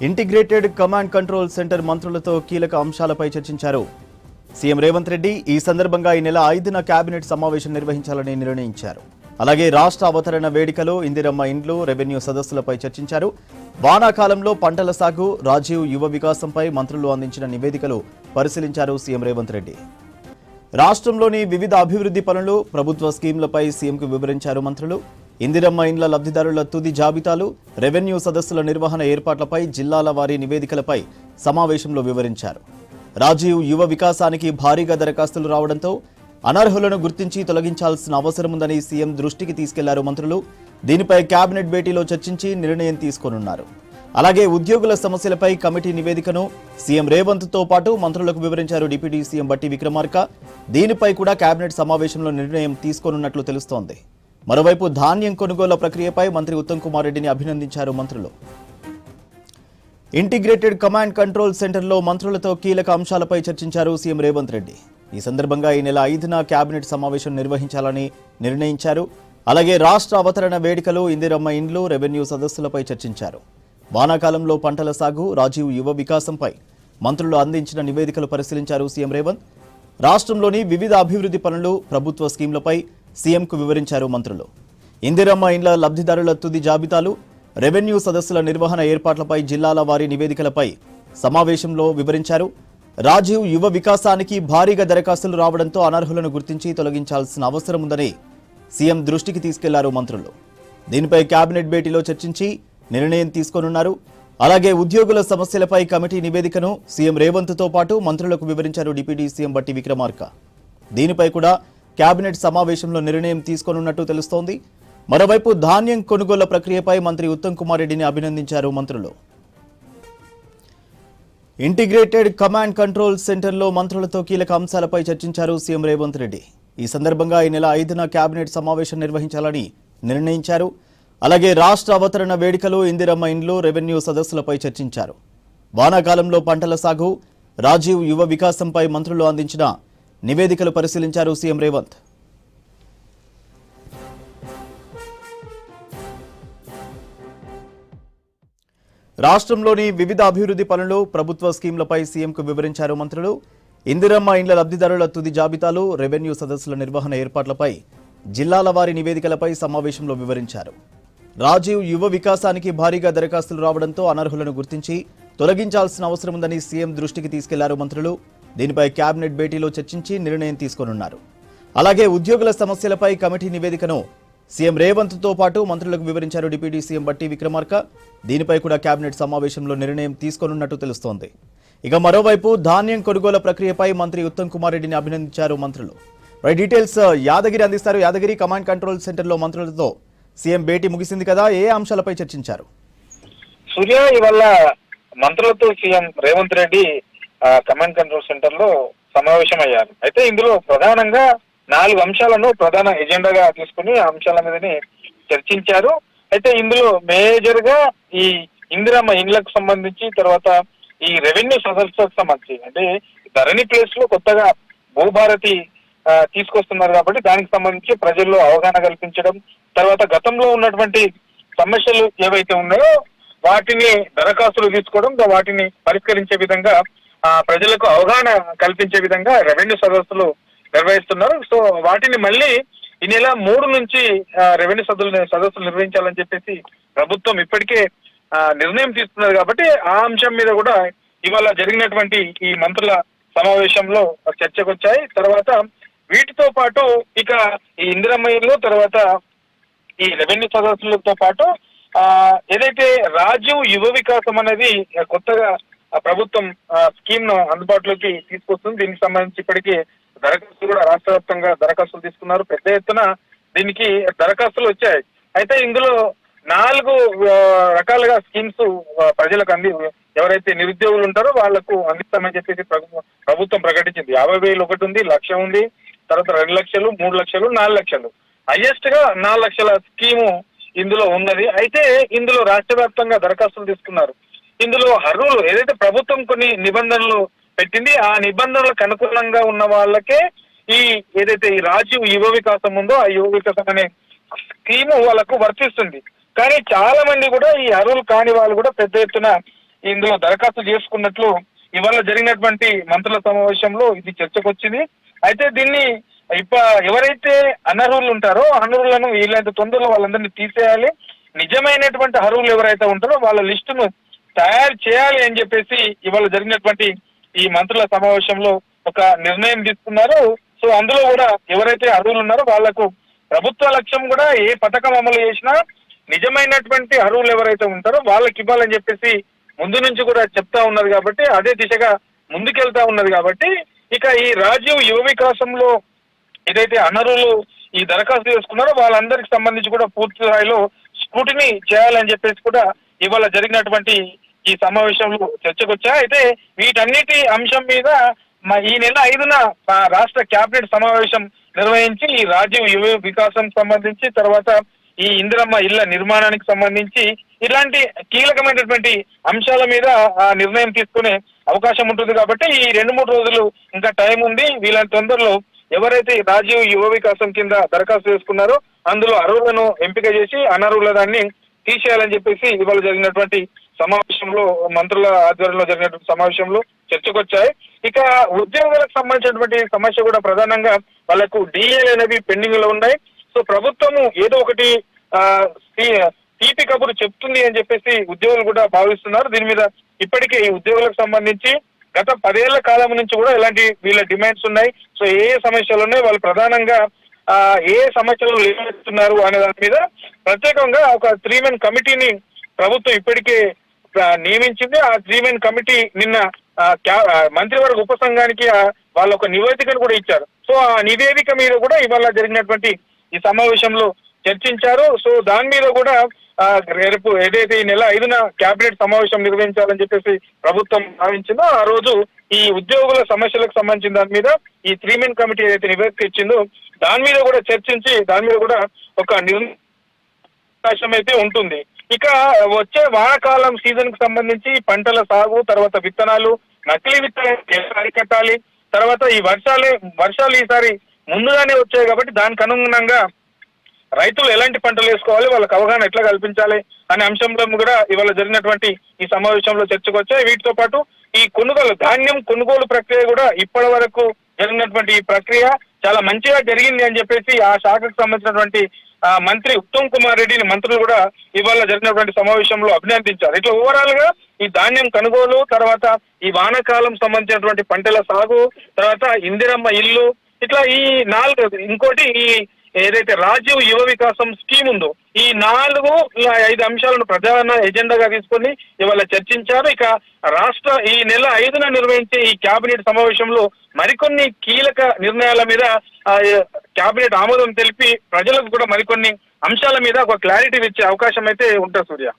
Integrated command control centre మంత్రులతో కీలక అంశాలపై చర్చించారు సీఎం రేవంత్ రెడ్డి. ఈ సందర్భంగా ఈ నెల 5న కేబినెట్ సమావేశం నిర్వహించాలని నిర్ణయించారు. అలాగే రాష్ట్ర అవతరణ వేడుకలు, ఇందిరమ్మ ఇండ్లు, రెవెన్యూ సదస్సులపై చర్చించారు. వానాకాలంలో పంటల సాగు, రాజీవ్ యువ వికాసంపై మంత్రులు అందించిన నివేదికలు పరిశీలించారు సీఎం రేవంత్ రెడ్డి. రాష్ట్రంలోని వివిధ అభివృద్ధి పనులు, ప్రభుత్వ స్కీంలపై సీఎంకు వివరించారు మంత్రులు. ఇందిరమ్మ ఇండ్ల లబ్ధిదారుల తుది జాబితాలు, రెవెన్యూ సదస్సుల నిర్వహణ ఏర్పాట్లపై జిల్లాల వారీ నివేదికలపై సమావేశంలో వివరించారు. రాజీవ్ యువ వికాసానికి భారీగా దరఖాస్తులు రావడంతో అనర్హులను గుర్తించి తొలగించాల్సిన అవసరం ఉందని సీఎం దృష్టికి తీసుకెళ్లారు మంత్రులు. దీనిపై కేబినెట్ భేటీలో చర్చించి నిర్ణయం తీసుకోనున్నారు. అలాగే ఉద్యోగుల సమస్యలపై కమిటీ నివేదికను సీఎం రేవంత్తో పాటు మంత్రులకు వివరించారు డిప్యూటీ సీఎం బట్టి విక్రమార్క. దీనిపై కూడా కేబినెట్ సమావేశంలో నిర్ణయం తీసుకోనున్నట్లు తెలుస్తోంది. మరోవైపు ధాన్యం కొనుగోళ్ల ప్రక్రియపై మంత్రి ఉత్తమ్ కుమార్ రెడ్డిని అభినందించారు మంత్రులు. ఇంటిగ్రేటెడ్ కమాండ్ కంట్రోల్ సెంటర్లో మంత్రులతో కీలక అంశాలపై చర్చించారు సీఎం రేవంత్ రెడ్డి. ఈ సందర్భంగా ఈ నెల 5న కేబినెట్ సమావేశం నిర్వహించాలని నిర్ణయించారు. అలాగే రాష్ట్ర అవతరణ వేడుకలు, ఇందిరమ్మ ఇండ్లు, రెవెన్యూ సదస్సులపై చర్చించారు. వానాకాలంలో పంటల సాగు, రాజీవ్ యువ వికాసంపై మంత్రులు అందించిన నివేదికలు పరిశీలించారు సీఎం రేవంత్. రాష్ట్రంలోని వివిధ అభివృద్ధి పనులు, ప్రభుత్వ స్కీంలపై సీఎంకు వివరించారు మంత్రులు. ఇందిరమ్మ ఇండ్ల లబ్ధిదారుల తుది జాబితాలు, రెవెన్యూ సదస్సుల నిర్వహణ ఏర్పాట్లపై జిల్లాల వారీ నివేదికలపై సమావేశంలో వివరించారు. రాజీవ్ యువ వికాసానికి భారీగా దరఖాస్తులు రావడంతో అనర్హులను గుర్తించి తొలగించాల్సిన అవసరం ఉందని సీఎం దృష్టికి తీసుకెళ్లారు మంత్రులు. దీనిపై కేబినెట్ భేటీలో చర్చించి నిర్ణయం తీసుకోనున్నారు. అలాగే ఉద్యోగుల సమస్యలపై కమిటీ నివేదికను సీఎం రేవంత్తో పాటు మంత్రులకు వివరించారు డిప్యూటీ సీఎం బట్టి విక్రమార్క. దీనిపై కూడా కేబినెట్ సమావేశంలో నిర్ణయం తీసుకోనున్నట్టు తెలుస్తోంది. మరోవైపు ధాన్యం కొనుగోళ్ల ప్రక్రియపై మంత్రి ఉత్తమ్ కుమార్ రెడ్డిని అభినందించారు మంత్రులు. ఇంటిగ్రేటెడ్ కమాండ్ కంట్రోల్ సెంటర్లో మంత్రులతో కీలక అంశాలపై చర్చించారు సీఎం రేవంత్ రెడ్డి. ఈ సందర్భంగా ఈ నెల 5న కేబినెట్ సమావేశం నిర్వహించాలని నిర్ణయించారు. అలాగే రాష్ట్ర అవతరణ వేడుకలు, ఇందిరమ్మ ఇండ్లు, రెవెన్యూ సదస్సులపై చర్చించారు. వానాకాలంలో పంటల సాగు, రాజీవ్ యువ వికాసంపై మంత్రులు అందించిన నివేదికలు పరిశీలించారు సీఎం రేవంత్. రాష్ట్రంలోని వివిధ అభివృద్ధి పనులు, ప్రభుత్వ స్కీంలపై సీఎంకు వివరించారు మంత్రులు. ఇందిరమ్మ ఇండ్ల లబ్ధిదారుల తుది జాబితాలు, రెవెన్యూ సదస్సుల నిర్వహణ ఏర్పాట్లపై జిల్లాల వారీ నివేదికలపై సమావేశంలో వివరించారు. రాజీవ్ యువ వికాసానికి భారీగా దరఖాస్తులు రావడంతో అనర్హులను గుర్తించి తొలగించాల్సిన అవసరం ఉందని సీఎం దృష్టికి తీసుకెళ్లారు మంత్రులు. దీనిపై కేబినెట్ భేటీలో చర్చించి నిర్ణయం తీసుకోనున్నారు. అలాగే ఉద్యోగుల సమస్యలపై కమిటీ నివేదికను సీఎం రేవంత్తో పాటు మంత్రులకు వివరించారు డిప్యూటీ సీఎం బట్టి విక్రమార్క. దీనిపై కూడా కేబినెట్ సమావేశంలో నిర్ణయం తీసుకోనున్నట్టు తెలుస్తోంది. ఇక మరోవైపు ధాన్యం కొనుగోలు ప్రక్రియపై మంత్రి ఉత్తమ్ కుమార్ రెడ్డిని అభినందించారు మంత్రులు. డీటెయిల్స్ యాదగిరి అందిస్తారు. యాదగిరి, కమాండ్ కంట్రోల్ సెంటర్లో మంత్రులతో సీఎం భేటీ ముగిసింది కదా, ఏ అంశాలపై చర్చించారు? సూర్య, ఇవాళ మంత్రులతో CM Revanth Reddy command control centre లో సమావేశం అయ్యారు. అయితే ఇందులో ప్రధానంగా 4 అంశాలను ప్రధాన ఎజెండాగా తీసుకుని ఆ అంశాల మీదని చర్చించారు. అయితే ఇందులో మేజర్ గా ఈ ఇందిరమ్మ ఇండ్లకు సంబంధించి, తర్వాత ఈ రెవెన్యూ సదస్సులకు సంబంధించి, అంటే ధరణి ప్లేస్ లో కొత్తగా భూభారతి తీసుకొస్తున్నారు కాబట్టి దానికి సంబంధించి ప్రజల్లో అవగాహన కల్పించడం, తర్వాత గతంలో ఉన్నటువంటి సమస్యలు ఏవైతే ఉన్నాయో వాటిని దరఖాస్తులు తీసుకోవడం, వాటిని పరిష్కరించే విధంగా ప్రజలకు అవగాహన కల్పించే విధంగా రెవెన్యూ సదస్సులు నిర్వహిస్తున్నారు. సో వాటిని మళ్ళీ ఈ నెల 3 నుంచి రెవెన్యూ సదస్సులు నిర్వహించాలని చెప్పేసి ప్రభుత్వం ఇప్పటికే నిర్ణయం తీసుకున్నది. కాబట్టి ఆ అంశం మీద కూడా ఇవాళ జరిగినటువంటి ఈ మంత్రుల సమావేశంలో చర్చకు వచ్చాయి. తర్వాత వీటితో పాటు ఇక ఈ ఇందిరమ్మ ఇల్లు, తర్వాత ఈ రెవెన్యూ సదస్సులతో పాటు ఏదైతే రాజీవ్ యువ వికాసం అనేది కొత్తగా ప్రభుత్వం స్కీమ్ ను అందుబాటులోకి తీసుకొస్తుంది. దీనికి సంబంధించి ఇప్పటికీ దరఖాస్తులు కూడా రాష్ట్ర వ్యాప్తంగా దరఖాస్తులు తీసుకున్నారు. పెద్ద ఎత్తున దీనికి దరఖాస్తులు వచ్చాయి. అయితే ఇందులో 4 రకాలుగా స్కీమ్స్ ప్రజలకు ఎవరైతే నిరుద్యోగులు ఉంటారో వాళ్లకు అందిస్తామని చెప్పేసి ప్రభుత్వం ప్రకటించింది. 50,000 ఒకటి ఉంది, 1,00,000 ఉంది, తర్వాత 2 లక్షలు, 3 లక్షలు, 4 లక్షలు. హైయెస్ట్ గా 4 లక్షల స్కీము ఇందులో ఉన్నది. అయితే ఇందులో రాష్ట్ర వ్యాప్తంగా దరఖాస్తులు తీసుకున్నారు. ఇందులో అర్హులు ఏదైతే ప్రభుత్వం కొన్ని నిబంధనలు పెట్టింది, ఆ నిబంధనలకు అనుకూలంగా ఉన్న వాళ్ళకే ఏదైతే ఈ రాజీవ్ యువ వికాసం ఉందో ఆ యువ వికాసం అనే స్కీము వాళ్ళకు వర్తిస్తుంది. కానీ చాలా మంది కూడా ఈ అర్హులు కాని వాళ్ళు కూడా పెద్ద ఎత్తున ఇందులో దరఖాస్తు చేసుకున్నట్లు ఇవాళ జరిగినటువంటి మంత్రుల సమావేశంలో ఇది చర్చకు వచ్చింది. అయితే దీన్ని ఎవరైతే అనర్హులు ఉంటారో అనర్హులను వీళ్ళంత తొందరలో వాళ్ళందరినీ తీసేయాలి, నిజమైనటువంటి అర్హులు ఎవరైతే ఉంటారో వాళ్ళ లిస్టును తయారు చేయాలి అని చెప్పేసి ఇవాళ జరిగినటువంటి ఈ మంత్రుల సమావేశంలో ఒక నిర్ణయం తీసుకున్నారు. సో అందులో కూడా ఎవరైతే అర్హులు ఉన్నారో వాళ్లకు ప్రభుత్వ లక్ష్యం కూడా ఏ పథకం అమలు చేసినా నిజమైనటువంటి అర్హులు ఎవరైతే ఉంటారో వాళ్ళకి ఇవ్వాలని చెప్పేసి ముందు నుంచి కూడా చెప్తా ఉన్నారు కాబట్టి అదే దిశగా ముందుకెళ్తా ఉన్నది కాబట్టి ఇక ఈ రాజీవ్ యువ వికాసంలో ఏదైతే అనర్హులు ఈ దరఖాస్తు చేసుకున్నారో వాళ్ళందరికి సంబంధించి కూడా పూర్తి స్థాయిలో స్క్రూటినీ చేయాలని చెప్పేసి కూడా ఇవాళ జరిగినటువంటి ఈ సమావేశంలో చర్చకు వచ్చాయి. అయితే వీటన్నిటి అంశం మీద ఈ నెల 5న రాష్ట్ర కేబినెట్ సమావేశం నిర్వహించి ఈ రాజీవ్ యువ వికాసం సంబంధించి తర్వాత ఈ ఇందిరమ్మ ఇళ్ల నిర్మాణానికి సంబంధించి ఇలాంటి కీలకమైనటువంటి అంశాల మీద నిర్ణయం తీసుకునే అవకాశం ఉంటుంది కాబట్టి ఈ 2-3 రోజులు ఇంకా టైం ఉంది. వీళ్ళ తొందరలో ఎవరైతే రాజీవ్ యువ వికాసం కింద దరఖాస్తు చేసుకున్నారో అందులో అర్హులను ఎంపిక చేసి అనర్హుల దాన్ని తీసేయాలని చెప్పేసి ఇవాళ జరిగినటువంటి సమావేశంలో మంత్రుల ఆధ్వర్యంలో జరిగినటువంటి సమావేశంలో చర్చకొచ్చాయి. ఇక ఉద్యోగులకు సంబంధించినటువంటి సమస్య కూడా ప్రధానంగా వాళ్ళకు డిఏలు అనేవి పెండింగ్ లో ఉన్నాయి. సో ప్రభుత్వము ఏదో ఒకటి తీపి కబురు చెప్తుంది అని చెప్పేసి ఉద్యోగులు కూడా భావిస్తున్నారు. దీని మీద ఇప్పటికే ఈ ఉద్యోగులకు సంబంధించి గత 10 ఏళ్ల కాలం నుంచి కూడా ఇలాంటి వీళ్ళ డిమాండ్స్ ఉన్నాయి. సో ఏ సమస్యలు ఉన్నాయి, వాళ్ళు ప్రధానంగా ఏ సమస్యలు లేవనెత్తుతున్నారు అనే దాని మీద ప్రత్యేకంగా ఒక 3-మెన్ కమిటీని ప్రభుత్వం ఇప్పటికే నియమించింది. ఆ 3-మెన్ కమిటీ నిన్న మంత్రివర్గ ఉపసంఘానికి వాళ్ళ ఒక నివేదికను కూడా ఇచ్చారు. సో ఆ నివేదిక మీద కూడా ఇవాళ జరిగినటువంటి ఈ సమావేశంలో చర్చించారు. సో దాని మీద కూడా రేపు ఏదైతే ఈ నెల 5న కేబినెట్ సమావేశం నిర్వహించాలని చెప్పేసి ప్రభుత్వం భావించిందో ఆ రోజు ఈ ఉద్యోగుల సమస్యలకు సంబంధించిన దాని మీద ఈ 3-మెన్ కమిటీ ఏదైతే నివేదిక ఇచ్చిందో దాని మీద కూడా చర్చించి దాని మీద కూడా ఒక అవకాశం అయితే ఉంటుంది. ఇక వచ్చే వానాకాలం సీజన్ కు సంబంధించి పంటల సాగు తర్వాత విత్తనాలు నకిలీ విత్తనాలు అరికట్టాలి. తర్వాత ఈ వర్షాలు ఈసారి ముందుగానే వచ్చాయి కాబట్టి దానికి అనుగుణంగా రైతులు ఎలాంటి పంటలు వేసుకోవాలి, వాళ్ళకి అవగాహన ఎట్లా కల్పించాలి అనే అంశంలో కూడా ఇవాళ జరిగినటువంటి ఈ సమావేశంలో చర్చకు వచ్చాయి. వీటితో పాటు ఈ ధాన్యం కొనుగోలు ప్రక్రియ కూడా ఇప్పటి వరకు జరిగినటువంటి ఈ ప్రక్రియ చాలా మంచిగా జరిగింది అని చెప్పేసి ఆ శాఖకు సంబంధించినటువంటి మంత్రి ఉత్తమ్ కుమార్ రెడ్డిని మంత్రులు కూడా ఇవాళ జరిగినటువంటి సమావేశంలో అభినందించారు. ఇట్లా ఓవరాల్ గా ఈ ధాన్యం కొనుగోలు తర్వాత ఈ వానాకాలం సంబంధించినటువంటి పంటల సాగు తర్వాత ఇందిరమ్మ ఇల్లు ఇట్లా ఈ 4 ఇంకోటి ఈ ఏదైతే రాజీవ్ యువ వికాసం స్కీమ్ ఉందో ఈ 4-5 అంశాలను ప్రధాన ఎజెండాగా తీసుకొని ఇవాళ చర్చించారు. ఇక ఈ నెల 5న నిర్వహించే ఈ కేబినెట్ సమావేశంలో మరికొన్ని కీలక నిర్ణయాల మీద కేబినెట్ ఆమోదం తెలిపి ప్రజలకు కూడా మరికొన్ని అంశాల మీద ఒక క్లారిటీ ఇచ్చే అవకాశం అయితే ఉంటుంది సూర్య.